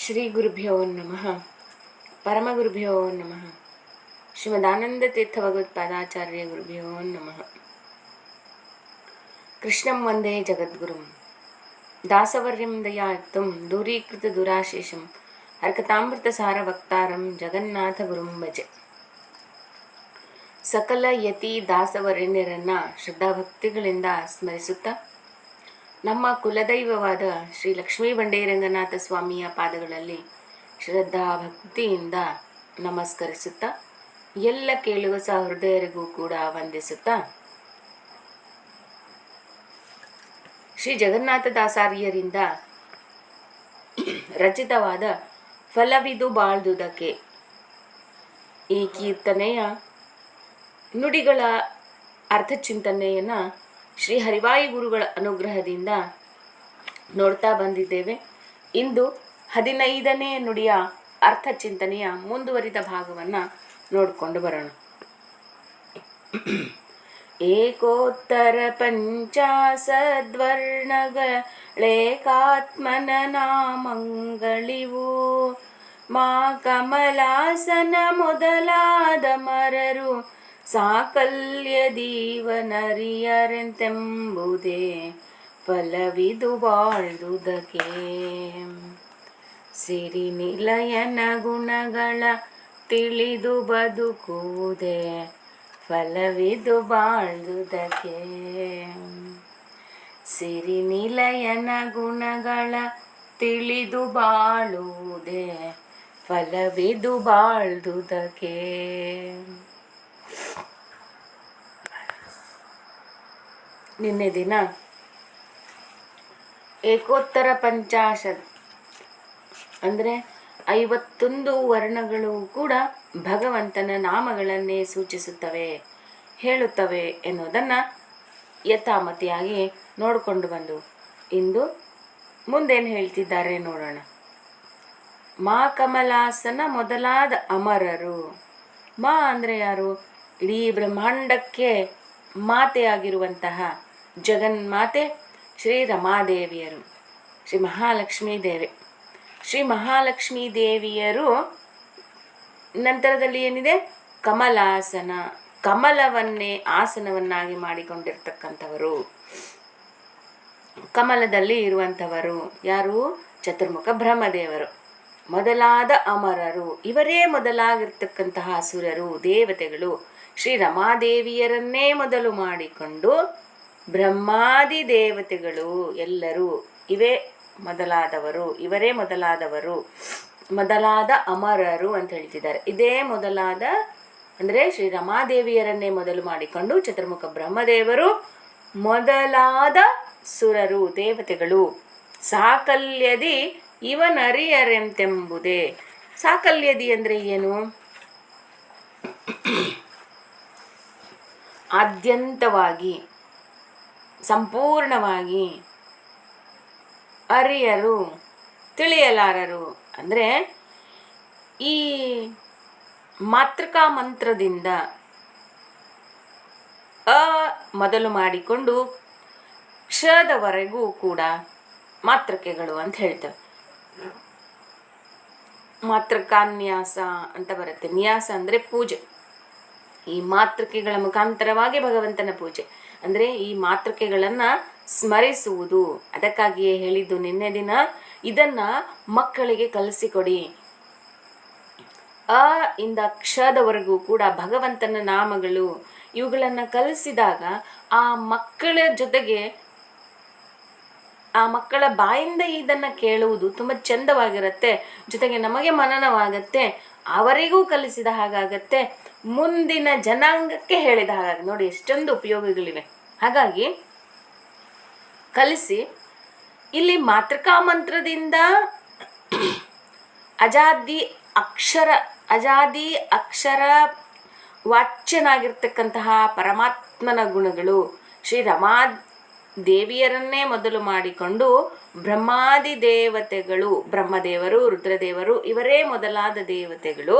ಶ್ರೀ ಗುರುಭ್ಯೋ ನಮಃ. ಪರಮಗುರುಭ್ಯೋ ನಮಃ. ಶ್ರೀಮದಾನಂದತೀರ್ಥ ಭಗವತ್ಪಾದಾಚಾರ್ಯ ಗುರುಭ್ಯೋ ನಮಃ. ಕೃಷ್ಣಂ ವಂದೇ ಜಗದ್ಗುರುಂ ದಾಸವರ್ಯಂ ದಯಾಯುಕ್ತಂ ದೂರೀಕೃತ ದುರಾಶೇಷಂ ಹರಕತಾಮೃತ ಸಾರ ವಕ್ತಾರಂ ಜಗನ್ನಾಥ ಗುರುಂ ಭಜೆ. ಸಕಲ ಯತಿ ದಾಸವರ್ಯರನ್ನ ಶ್ರದ್ಧಾಭಕ್ತಿಗಳಿಂದ ಸ್ಮರಿಸುತ್ತಾ ನಮ್ಮ ಕುಲದೈವವಾದ ಶ್ರೀ ಲಕ್ಷ್ಮೀ ಬಂಡೇರಂಗನಾಥ ಸ್ವಾಮಿಯ ಪಾದಗಳಲ್ಲಿ ಶ್ರದ್ಧಾಭಕ್ತಿಯಿಂದ ನಮಸ್ಕರಿಸುತ್ತಾ ಎಲ್ಲ ಕೇಳುವ ಸಹೃದಯರಿಗೂ ಕೂಡ ವಂದಿಸುತ್ತಾ ಶ್ರೀ ಜಗನ್ನಾಥ ದಾಸಾರ್ಯರಿಂದ ರಚಿತವಾದ ಫಲವಿದು ಬಾಳ್ದುದಕ್ಕೆ ಈ ಕೀರ್ತನೆಯ ನುಡಿಗಳ ಅರ್ಥಚಿಂತನೆಯನ್ನು ಶ್ರೀ ಹರಿವಾಯು ಗುರುಗಳ ಅನುಗ್ರಹದಿಂದ ನೋಡ್ತಾ ಬಂದಿದ್ದೇವೆ. ಇಂದು 15ನೇ ನುಡಿಯ ಅರ್ಥಚಿಂತನೆಯ ಮುಂದುವರಿದ ಭಾಗವನ್ನು ನೋಡಿಕೊಂಡು ಬರೋಣ. ಏಕೋತ್ತರ ಪಂಚಾಸದ್ವರ್ಣಗಳೇಕಾತ್ಮನ ನಾಮಂಗಳಿವು ಮಾ ಕಮಲಾಸನ ಮೊದಲಾದ ಮರರು ಸಾಕಲ್ಯದೀವನರಿಯರೆಂತೆಂಬುದೇ ಫಲವಿದು ಬಾಳ್ದುದಕ್ಕೆ. ಸಿರಿ ನಿಲಯನ ಗುಣಗಳ ತಿಳಿದು ಬದುಕುವುದೇ ಫಲವಿದು ಬಾಳ್ದುದಕ್ಕೆ. ಸಿರಿ ನಿಲಯನ ಗುಣಗಳ ತಿಳಿದು ಬಾಳುವುದೇ ಫಲವಿದು ಬಾಳ್ದುದಕ್ಕೆ. ನಿನ್ನೆ ದಿನ ಏಕೋತ್ತರ ಪಂಚಾಶತ್ ಅಂದರೆ 51 ವರ್ಣಗಳು ಕೂಡ ಭಗವಂತನ ನಾಮಗಳನ್ನೇ ಸೂಚಿಸುತ್ತವೆ, ಹೇಳುತ್ತವೆ ಎನ್ನುವುದನ್ನು ಯಥಾಮತಿಯಾಗಿ ನೋಡಿಕೊಂಡು ಬಂದು ಇಂದು ಮುಂದೇನು ಹೇಳ್ತಿದ್ದಾರೆ ನೋಡೋಣ. ಮಾ ಕಮಲಾಸನ ಮೊದಲಾದ ಅಮರರು. ಮಾ ಅಂದರೆ ಯಾರು? ಇಡೀ ಬ್ರಹ್ಮಾಂಡಕ್ಕೆ ಮಾತೆಯಾಗಿರುವಂತಹ ಜಗನ್ಮಾತೆ ಶ್ರೀ ರಮಾದೇವಿಯರು, ಶ್ರೀ ಮಹಾಲಕ್ಷ್ಮೀ ದೇವಿ. ಶ್ರೀ ಮಹಾಲಕ್ಷ್ಮೀ ದೇವಿಯರು ನಂತರದಲ್ಲಿ ಏನಿದೆ? ಕಮಲಾಸನ, ಕಮಲವನ್ನೇ ಆಸನವನ್ನಾಗಿ ಮಾಡಿಕೊಂಡಿರ್ತಕ್ಕಂಥವರು. ಕಮಲದಲ್ಲಿ ಇರುವಂಥವರು ಯಾರು? ಚತುರ್ಮುಖ ಬ್ರಹ್ಮದೇವರು ಮೊದಲಾದ ಅಮರರು. ಇವರೇ ಮೊದಲಾಗಿರ್ತಕ್ಕಂತಹ ಅಸುರರು, ದೇವತೆಗಳು. ಶ್ರೀ ರಮಾದೇವಿಯರನ್ನೇ ಮೊದಲು ಮಾಡಿಕೊಂಡು ಬ್ರಹ್ಮಾದಿ ದೇವತೆಗಳು ಎಲ್ಲರೂ ಇವೇ ಮೊದಲಾದವರು, ಇವರೇ ಮೊದಲಾದವರು, ಮೊದಲಾದ ಅಮರರು ಅಂತ ಹೇಳ್ತಿದ್ದಾರೆ. ಇದೇ ಮೊದಲಾದ ಅಂದರೆ ಶ್ರೀ ರಮಾದೇವಿಯರನ್ನೇ ಮೊದಲು ಮಾಡಿಕೊಂಡು ಚತುರ್ಮುಖ ಬ್ರಹ್ಮದೇವರು ಮೊದಲಾದ ಸುರರು, ದೇವತೆಗಳು. ಸಾಕಲ್ಯದಿ ಇವನರಿಯರೆಂತೆಂಬುದೇ. ಸಾಕಲ್ಯದಿ ಅಂದರೆ ಏನು? ಆದ್ಯಂತವಾಗಿ, ಸಂಪೂರ್ಣವಾಗಿ, ಅರಿಯರು, ತಿಳಿಯಲಾರರು. ಅಂದರೆ ಈ ಮಾತೃಕಾ ಮಂತ್ರದಿಂದ ಅ ಮೊದಲು ಮಾಡಿಕೊಂಡು ಕ್ಷದವರೆಗೂ ಕೂಡ ಮಾತೃಕೆಗಳು ಅಂತ ಹೇಳ್ತೇವೆ. ಮಾತೃಕಾನ್ಯಾಸ ಅಂತ ಬರುತ್ತೆ. ನ್ಯಾಸ ಅಂದರೆ ಪೂಜೆ. ಈ ಮಾತೃಕೆಗಳ ಮುಖಾಂತರವಾಗಿ ಭಗವಂತನ ಪೂಜೆ ಅಂದರೆ ಈ ಮಾತೃಕೆಗಳನ್ನು ಸ್ಮರಿಸುವುದು. ಅದಕ್ಕಾಗಿಯೇ ಹೇಳಿದ್ದು ನಿನ್ನೆ ದಿನ, ಇದನ್ನ ಮಕ್ಕಳಿಗೆ ಕಲಿಸಿಕೊಡಿ. ಅ ಇಂದ ಕ್ಷದವರೆಗೂ ಕೂಡ ಭಗವಂತನ ನಾಮಗಳು ಇವುಗಳನ್ನು ಕಲಿಸಿದಾಗ ಆ ಮಕ್ಕಳ ಜೊತೆಗೆ ಆ ಮಕ್ಕಳ ಬಾಯಿಂದ ಇದನ್ನು ಕೇಳುವುದು ತುಂಬ ಚಂದವಾಗಿರುತ್ತೆ. ಜೊತೆಗೆ ನಮಗೆ ಮನನವಾಗತ್ತೆ, ಅವರಿಗೂ ಕಲಿಸಿದ ಹಾಗಾಗತ್ತೆ, ಮುಂದಿನ ಜನಾಂಗಕ್ಕೆ ಹೇಳಿದ ಹಾಗಾಗಿ. ನೋಡಿ ಎಷ್ಟೊಂದು ಉಪಯೋಗಗಳಿವೆ. ಹಾಗಾಗಿ ಕಲಿಸಿ ಇಲ್ಲಿ ಮಾತೃಕಾ ಮಂತ್ರದಿಂದ ಅಜಾದಿ ಅಕ್ಷರ ವಾಚ್ಯನಾಗಿರ್ತಕ್ಕಂತಹ ಪರಮಾತ್ಮನ ಗುಣಗಳು ಶ್ರೀ ರಮಾದೇವಿಯರನ್ನೇ ಮೊದಲು ಮಾಡಿಕೊಂಡು ಬ್ರಹ್ಮಾದಿ ದೇವತೆಗಳು, ಬ್ರಹ್ಮದೇವರು, ರುದ್ರದೇವರು ಇವರೇ ಮೊದಲಾದ ದೇವತೆಗಳು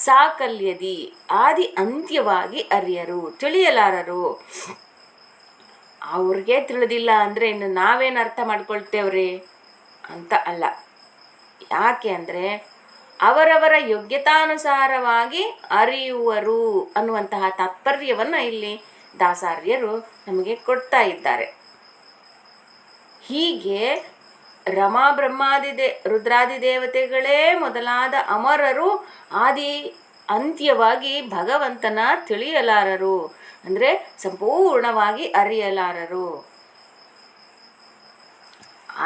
ಸಾಕಲ್ಯದಿ ಆದಿ ಅಂತ್ಯವಾಗಿ ಅರಿಯರು, ತಿಳಿಯಲಾರರು. ಅವ್ರಿಗೆ ತಿಳಿದಿಲ್ಲ ಅಂದರೆ ಇನ್ನು ನಾವೇನು ಅರ್ಥ ಮಾಡ್ಕೊಳ್ತೇವ್ರಿ ಅಂತ ಅಲ್ಲ. ಯಾಕೆ ಅಂದರೆ ಅವರವರ ಯೋಗ್ಯತಾನುಸಾರವಾಗಿ ಅರಿಯುವರು ಅನ್ನುವಂತಹ ತಾತ್ಪರ್ಯವನ್ನು ಇಲ್ಲಿ ದಾಸಾರ್ಯರು ನಮಗೆ ಕೊಡ್ತಾ ಇದ್ದಾರೆ. ಹೀಗೆ ರಮಾ ಬ್ರಹ್ಮಾದಿ ರುದ್ರಾದಿ ದೇವತೆಗಳೇ ಮೊದಲಾದ ಅಮರರು ಆದಿ ಅಂತ್ಯವಾಗಿ ಭಗವಂತನ ತಿಳಿಯಲಾರರು, ಅಂದರೆ ಸಂಪೂರ್ಣವಾಗಿ ಅರಿಯಲಾರರು.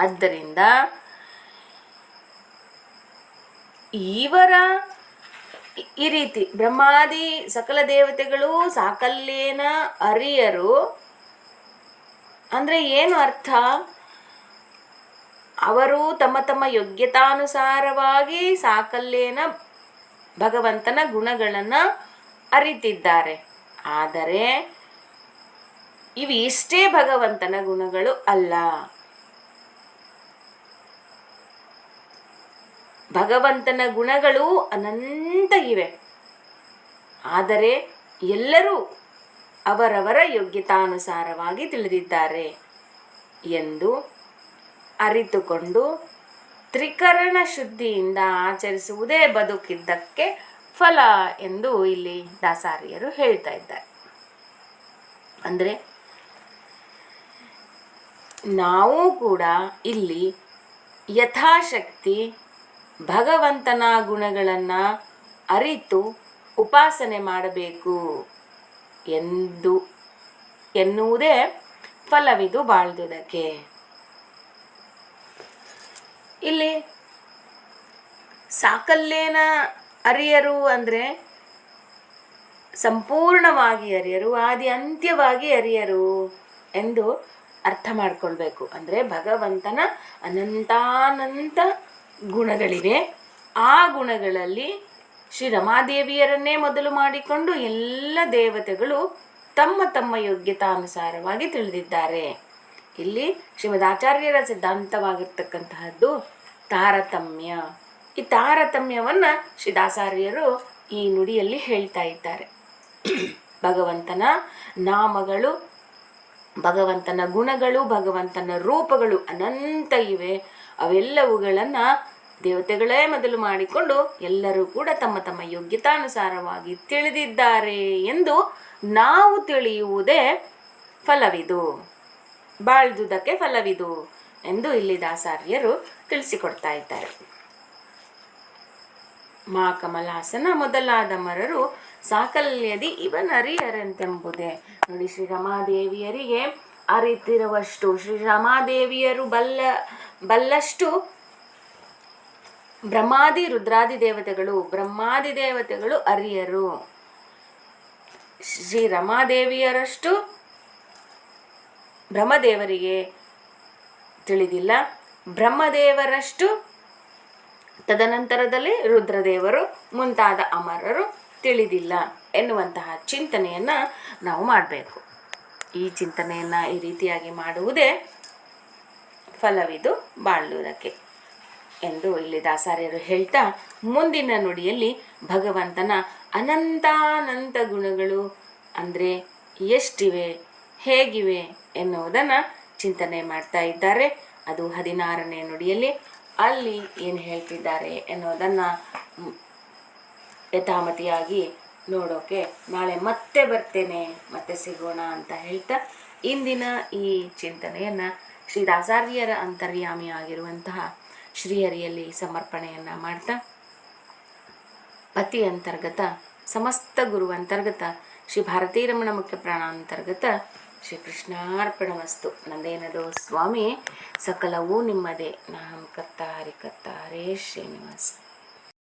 ಆದ್ದರಿಂದ ಇವರ ಈ ರೀತಿ ಬ್ರಹ್ಮಾದಿ ಸಕಲ ದೇವತೆಗಳು ಸಾಕಲ್ಯೇನ ಅರಿಯರು ಅಂದರೆ ಏನು ಅರ್ಥ? ಅವರು ತಮ್ಮ ತಮ್ಮ ಯೋಗ್ಯತಾನುಸಾರವಾಗಿ ಸಾಕಲ್ಯೇನ ಭಗವಂತನ ಗುಣಗಳನ್ನು ಅರಿತಿದ್ದಾರೆ. ಆದರೆ ಇವು ಇಷ್ಟೇ ಭಗವಂತನ ಗುಣಗಳು ಅಲ್ಲ. ಭಗವಂತನ ಗುಣಗಳು ಅನಂತ ಇವೆ. ಆದರೆ ಎಲ್ಲರೂ ಅವರವರ ಯೋಗ್ಯತಾನುಸಾರವಾಗಿ ತಿಳಿದಿದ್ದಾರೆ ಎಂದು ಅರಿತುಕೊಂಡು ತ್ರಿಕರಣ ಶುದ್ಧಿಯಿಂದ ಆಚರಿಸುವುದೇ ಬದುಕಿದ್ದಕ್ಕೆ ಫಲ ಎಂದು ಇಲ್ಲಿ ದಾಸಾರ್ಯರು ಹೇಳ್ತಾ ಇದ್ದಾರೆ. ಅಂದರೆ ನಾವು ಕೂಡ ಇಲ್ಲಿ ಯಥಾಶಕ್ತಿ ಭಗವಂತನ ಗುಣಗಳನ್ನು ಅರಿತು ಉಪಾಸನೆ ಮಾಡಬೇಕು ಎನ್ನುವುದೇ ಫಲವಿದು ಬಾಳ್ದುದಕ್ಕೆ. ಇಲ್ಲಿ ಸಾಕಲ್ಯೇನ ಅರಿಯರು ಅಂದರೆ ಸಂಪೂರ್ಣವಾಗಿ ಅರಿಯರು, ಆದಿ ಅಂತ್ಯವಾಗಿ ಅರಿಯರು ಎಂದು ಅರ್ಥ ಮಾಡಿಕೊಳ್ಬೇಕು. ಅಂದರೆ ಭಗವಂತನ ಅನಂತಾನಂತ ಗುಣಗಳಿವೆ. ಆ ಗುಣಗಳಲ್ಲಿ ಶ್ರೀ ರಮಾದೇವಿಯರನ್ನೇ ಮೊದಲು ಮಾಡಿಕೊಂಡು ಎಲ್ಲ ದೇವತೆಗಳು ತಮ್ಮ ತಮ್ಮ ಯೋಗ್ಯತಾನುಸಾರವಾಗಿ ತಿಳಿದಿದ್ದಾರೆ. ಇಲ್ಲಿ ಶ್ರೀಮದಾಚಾರ್ಯರ ಸಿದ್ಧಾಂತವಾಗಿರ್ತಕ್ಕಂತಹದ್ದು ತಾರತಮ್ಯ. ಈ ತಾರತಮ್ಯವನ್ನು ಶ್ರೀದಾಸಾರ್ಯರು ಈ ನುಡಿಯಲ್ಲಿ ಹೇಳ್ತಾ ಇದ್ದಾರೆ. ಭಗವಂತನ ನಾಮಗಳು, ಭಗವಂತನ ಗುಣಗಳು, ಭಗವಂತನ ರೂಪಗಳು ಅನಂತ ಇವೆ. ಅವೆಲ್ಲವುಗಳನ್ನು ದೇವತೆಗಳೇ ಮೊದಲು ಮಾಡಿಕೊಂಡು ಎಲ್ಲರೂ ಕೂಡ ತಮ್ಮ ತಮ್ಮ ಯೋಗ್ಯತಾನುಸಾರವಾಗಿ ತಿಳಿದಿದ್ದಾರೆ ಎಂದು ನಾವು ತಿಳಿಯುವುದೇ ಫಲವಿದು, ಬಾಳ್ದುದಕ್ಕೆ ಫಲವಿದು ಎಂದು ಇಲ್ಲಿ ದಾಸಾರ್ಯರು ತಿಳಿಸಿಕೊಡ್ತಾ ಇದ್ದಾರೆ. ಮಾ ಕಮಲಾಸನ ಮೊದಲಾದ ಮರರು ಸಾಕಲ್ಯದಿ ಇವನರಿಯರೆಂತೆಂಬುದೇ. ನೋಡಿ, ಶ್ರೀ ರಮಾದೇವಿಯರಿಗೆ ಅರಿತಿರುವಷ್ಟು, ಶ್ರೀ ರಮಾದೇವಿಯರು ಬಲ್ಲಷ್ಟು ಬ್ರಹ್ಮಾದಿ ರುದ್ರಾದಿ ದೇವತೆಗಳು ಅರಿಯರು. ಶ್ರೀ ರಮಾದೇವಿಯರಷ್ಟು ಬ್ರಹ್ಮದೇವರಿಗೆ ತಿಳಿದಿಲ್ಲ, ಬ್ರಹ್ಮದೇವರಷ್ಟು ತದನಂತರದಲ್ಲಿ ರುದ್ರದೇವರು ಮುಂತಾದ ಅಮರರು ತಿಳಿದಿಲ್ಲ ಎನ್ನುವಂತಹ ಚಿಂತನೆಯನ್ನು ನಾವು ಮಾಡಬೇಕು. ಈ ಚಿಂತನೆಯನ್ನು ಈ ರೀತಿಯಾಗಿ ಮಾಡುವುದೇ ಫಲವಿದು ಬಾಳುವುದಕ್ಕೆ ಎಂದು ಇಲ್ಲಿ ದಾಸಾರ್ಯರು ಹೇಳ್ತಾ, ಮುಂದಿನ ನುಡಿಯಲ್ಲಿ ಭಗವಂತನ ಅನಂತಾನಂತ ಗುಣಗಳು ಅಂದರೆ ಎಷ್ಟಿವೆ, ಹೇಗಿವೆ ಎನ್ನುವುದನ್ನು ಚಿಂತನೆ ಮಾಡ್ತಾ ಇದ್ದಾರೆ. ಅದು 16ನೇ ನುಡಿಯಲ್ಲಿ. ಅಲ್ಲಿ ಏನು ಹೇಳ್ತಿದ್ದಾರೆ ಎನ್ನುವುದನ್ನು ಯಥಾಮತಿಯಾಗಿ ನೋಡೋಕೆ ನಾಳೆ ಮತ್ತೆ ಬರ್ತೇನೆ, ಮತ್ತೆ ಸಿಗೋಣ ಅಂತ ಹೇಳ್ತಾ ಇಂದಿನ ಈ ಚಿಂತನೆಯನ್ನು ಶ್ರೀ ದಾಸಾರ್ಯರ ಅಂತರ್ಯಾಮಿಯಾಗಿರುವಂತಹ ಶ್ರೀಹರಿಯಲ್ಲಿ ಸಮರ್ಪಣೆಯನ್ನು ಮಾಡ್ತಾ, ಪತಿ ಅಂತರ್ಗತ, ಸಮಸ್ತ ಗುರು ಅಂತರ್ಗತ, ಶ್ರೀ ಭಾರತೀರಮಣ ಮುಖ್ಯ ಪ್ರಾಣಾಂತರ್ಗತ ಶ್ರೀ ಕೃಷ್ಣಾರ್ಪಣಮಸ್ತು. ನಂದೇನದು ಸ್ವಾಮಿ, ಸಕಲವೂ ನಿಮ್ಮದೇ. ನಾಹಂ ಕರ್ತ ಹರಿಕರ್ತ ಹರೇ ಶ್ರೀನಿವಾಸ.